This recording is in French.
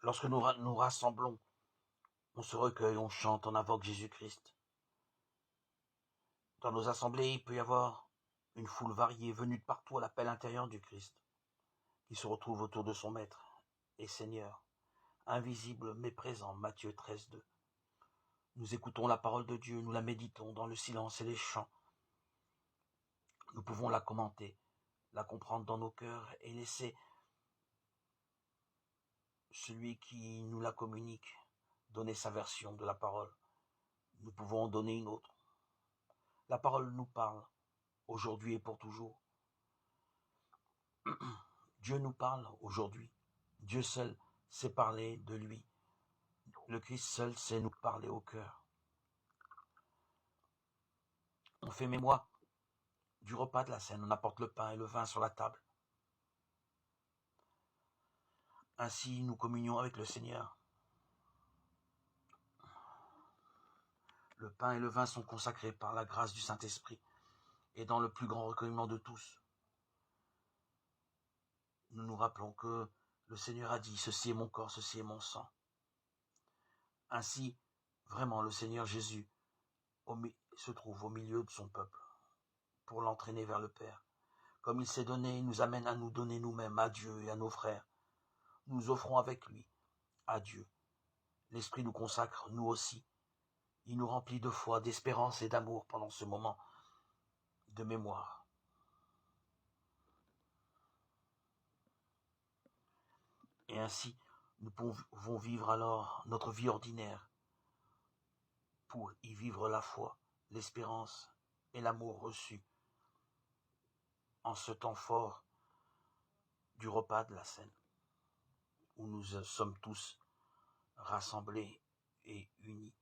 Lorsque nous rassemblons, on se recueille, on chante, on invoque Jésus-Christ. Dans nos assemblées, il peut y avoir une foule variée venue de partout à l'appel intérieur du Christ, qui se retrouve autour de son Maître et Seigneur, invisible mais présent, Matthieu 13,2. Nous écoutons la parole de Dieu, nous la méditons dans le silence et les chants. Nous pouvons la commenter, la comprendre dans nos cœurs et laisser celui qui nous la communique donner sa version de la parole. Nous pouvons en donner une autre. La parole nous parle, aujourd'hui et pour toujours. Dieu nous parle aujourd'hui. Dieu seul sait parler de lui. Le Christ seul sait nous parler au cœur. On fait mémoire du repas de la scène, on apporte le pain et le vin sur la table. Ainsi, nous communions avec le Seigneur. Le pain et le vin sont consacrés par la grâce du Saint-Esprit et dans le plus grand recueillement de tous. Nous nous rappelons que le Seigneur a dit « Ceci est mon corps, ceci est mon sang ». Ainsi, vraiment, le Seigneur Jésus se trouve au milieu de son peuple pour l'entraîner vers le Père. Comme il s'est donné, il nous amène à nous donner nous-mêmes à Dieu et à nos frères. Nous offrons avec lui à Dieu. L'Esprit nous consacre, nous aussi. Il nous remplit de foi, d'espérance et d'amour pendant ce moment de mémoire. Et ainsi, nous pouvons vivre alors notre vie ordinaire pour y vivre la foi, l'espérance et l'amour reçus en ce temps fort du repas de la scène, où nous sommes tous rassemblés et unis